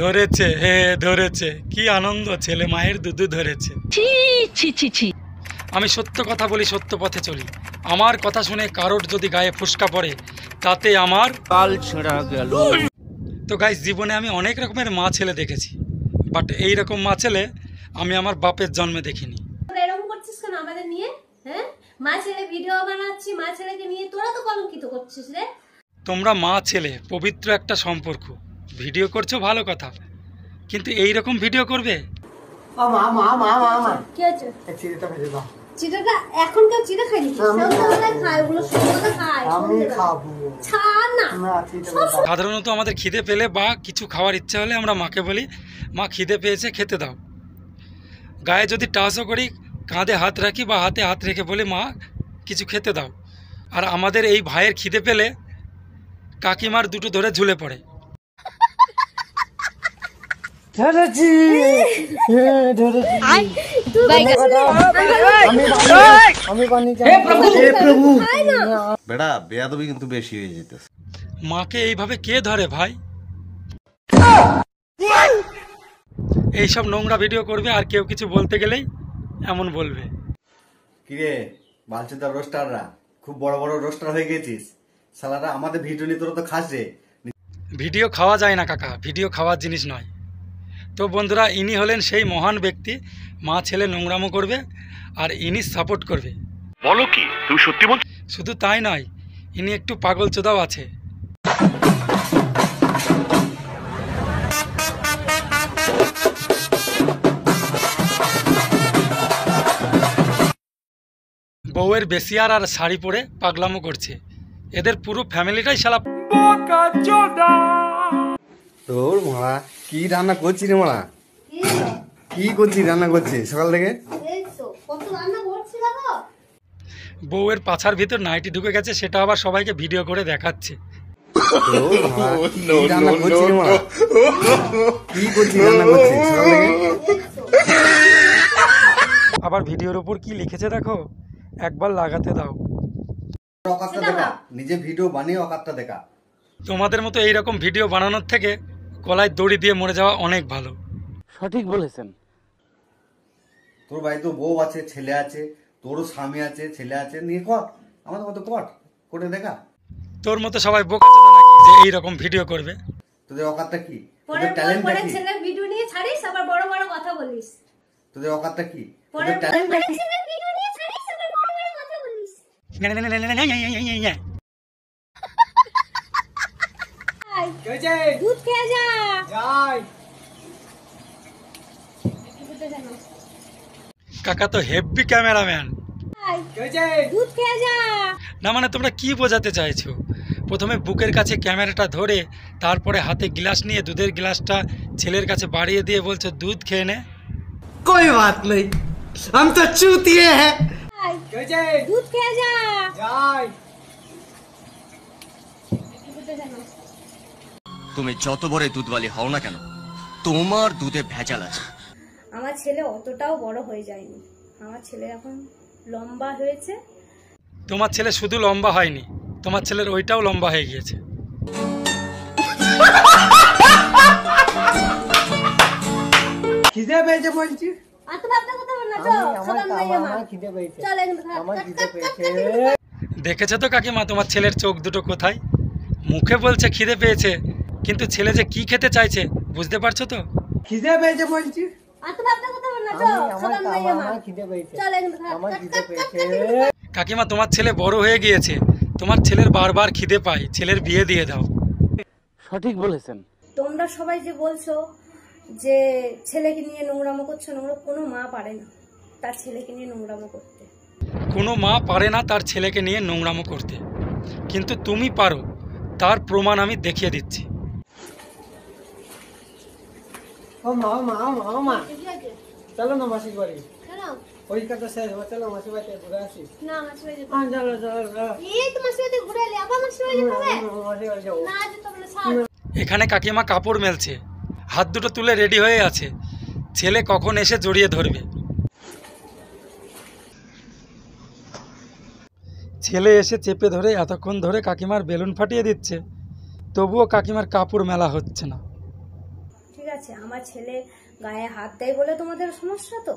ধরেছে, হে ধরেছে, কি আনন্দ, ছেলে মায়ের দুধ ধরেছে। আমি সত্য কথা বলি, সত্য পথে চলি। আমার কথা শুনে কারোর যদি গায়ে ফুসকা পড়ে তাতে আমার কাল ছেঁড়া গেল। তো গাইস, জীবনে আমি অনেক রকমের মা ছেলে দেখেছি, বাট এই রকম মা ছেলে আমি আমার বাপের জন্মে দেখিনি। এরকম করছিস কেন আমাদের নিয়ে? হ্যাঁ, মা ছেলে ভিডিও বানাচ্ছি, মা ছেলেকে নিয়ে তোরা তো কলঙ্কিত করছিস রে। তোমরা মা ছেলে পবিত্র একটা সম্পর্ক, ভিডিও করছো ভালো কথা, কিন্তু এই রকম ভিডিও করবে? কি আছে? চিড়াটা এখন কেউ চিড়া খায় নাকি? খায়, ওগুলো সন্ধ্যাটা খায়। আমি খাবো। ছাড় না। সাধারণত আমাদের খিদে পেলে বা কিছু খাওয়ার ইচ্ছা হলে আমরা মাকে বলি, মা খিদে পেয়েছে, খেতে দাও। গায়ে যদি টাচও করি, কাঁধে হাত রাখি বা হাতে হাত রেখে বলি, মা কিছু খেতে দাও। আর আমাদের এই ভাইয়ের খিদে পেলে কাকিমার দুটো ধরে ঝুলে পড়ে। বেড়া বেয়াদবি কিন্তু বেশি হয়ে যেতেছে। মাকে এইভাবে কে ধরে ভাই? এইসব নোংরা ভিডিও করবে আর কেউ কিছু বলতে গেলেই এমন বলবে। কিরে বালচুদার রোস্টাররা, খুব বড় বড় রোস্টার হয়ে গেছিস শালারা। আমাদের ভিডিও নিয়ে তোরা তো খাস রে। ভিডিও খাওয়া যায় না কাকা, ভিডিও খাওয়ার জিনিস নয়। তো বন্ধুরা, ইনি হলেন সেই মহান ব্যক্তি, মা ছেলে নোংরামো করবে আর ইনি সাপোর্ট করবে। বলো কি তুমি সত্যি বলছো? শুধু তাই নয়, ইনি একটু পাগল চোদাও আছে। বউয়ের বেসিয়ার আর শাড়ি পরে পাগলামো করছে। এদের পুরো ফ্যামিলিটাই শালা বোকা চোদা। তোর মারা কি রান্না করছিস রে মারা? কি করছিস, রান্না করছিস সকাল থেকে? বউয়ের পাছার ভিতর নাইটি ঢুকে গেছে, সেটা আবার সবাইকে ভিডিও করে দেখাচ্ছে। আবার ভিডিওর উপর কি লিখেছে দেখো, একবার লাগাতে দাও। নিজে ভিডিও বানিয়ে অকাতটা দেখা। তোমাদের মতো এইরকম ভিডিও বানানোর থেকে গলায় দড়ি দিয়ে মরে যাওয়া অনেক ভালো। সঠিক বলেছেন। তোর বাড়িতে বউ আছে, ছেলে আছে, তোরও স্বামী আছে, ছেলে আছে, নিয়ে কর আমাদের মতো করে দেখা। তোর মতো সবাই বোকা চোদা নাকি যে এইরকম ভিডিও করবে? তোদের অকাতটা কি? পরে ছেলের ভিডিও নিয়ে ছাড়িস, আবার বড় বড় কথা বলিস। তোদের অকাতটা কি? পরে ছেলের ভিডিও নিয়ে ছাড়িস, আবার বড় বড় কথা বলিস। দুধ খেয়ে যা। কাকা তো হেভি ক্যামেরাম্যান। দুধ খেয়ে যা। না মানে তোমরা কি বোঝাতে চাইছো? প্রথমে বুকের কাছে ক্যামেরাটা ধরে, তারপরে হাতে গ্লাস নিয়ে দুধের গ্লাসটা ছেলের কাছে বাড়িয়ে দিয়ে বলছো দুধ খেয়ে নে। कोई बात नहीं, हम तो चूतिए हैं। दूध খেয়ে যা। তুমি যত বড় দুধওয়ালি হও না কেন, তোমার দুধে ভেজাল আছে। আমার ছেলে অতটাও বড় হয়ে যায়নি, আমার ছেলে এখন লম্বা হয়েছে। তোমার ছেলে শুধু লম্বা হয়নি, তোমার ছেলের ওইটাও লম্বা হয়ে গিয়েছে। খিদে পেয়েছে বলছি। দেখেছো তো কাকিমা তোমার ছেলের চোখ দুটো কোথায়? মুখে বলছে খিদে পেয়েছে, কিন্তু ছেলে যে কি খেতে চাইছে বুঝতে পারছো তো? খিদে পেয়েছে বলছি। কাকিমা তোমার ছেলে বড় হয়ে গিয়েছে, তোমার ছেলের বারবার খিদে পায়, ছেলের বিয়ে দিয়ে দাও। সঠিক বলেছেন। তোমরা সবাই যে বলছো যে ছেলেকে নিয়ে নোংরামো করছো, কোনো মা পারে না তার ছেলেকে নিয়ে নোংরামো করতে। কোনো মা পারে না তার ছেলেকে নিয়ে নোংরামো করতে, কিন্তু তুমি পারো, তার প্রমাণ আমি দেখিয়ে দিচ্ছি। চলো না মাসির বাড়ি, ওই কথা শেষ, চলো মাসির বাড়িতে ঘুরে আসি। না মাসির বাড়ি চলো চলো। এই তো মাসির বাড়িতে ঘুরে এলি, আবার মাসির বাড়ি যাবে? না যেতে হবে না। এখানে কাকিমা কাপড় মেলছে হাত দুটো তুলে রেডি হয়ে আছে, ছেলে কখন এসে জড়িয়ে ধরবে। ছেলে এসে চেপে ধরে এতক্ষণ ধরে কাকিমার বেলুন ফাটিয়ে দিচ্ছে, তবুও কাকিমার কাপড় মেলা হচ্ছে না। ঠিক আছে, আমার ছেলে গায়ে হাত দেয় বলে তোমাদের সমস্যা তো?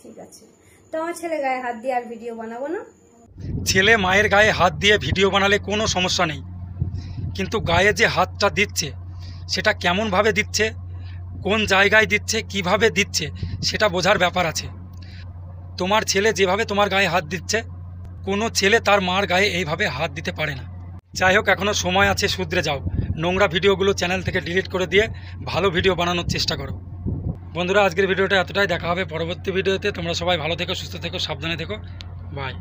ঠিক আছে, তো আমার ছেলে গায়ে হাত দিয়ে আর ভিডিও বানাবো না। ছেলে মায়ের গায়ে হাত দিয়ে ভিডিও বানালে কোনো সমস্যা নেই, কিন্তু গায়ে যে হাতটা দিচ্ছে সেটা কেমনভাবে দিচ্ছে, কোন জায়গায় দিচ্ছে, কিভাবে দিচ্ছে, সেটা বোঝার ব্যাপার আছে। তোমার ছেলে যেভাবে তোমার গায়ে হাত দিচ্ছে, কোনো ছেলে তার মার গায়ে এইভাবে হাত দিতে পারে না। যাই হোক, এখনও সময় আছে, শুধরে যাও। নোংরা ভিডিওগুলো চ্যানেল থেকে ডিলিট করে দিয়ে ভালো ভিডিও বানানোর চেষ্টা করো। বন্ধুরা, আজকের ভিডিওটা এতটাই। দেখা হবে পরবর্তী ভিডিওতে। তোমরা সবাই ভালো থেকো, সুস্থ থেকো, সাবধানে থেকো। বাই।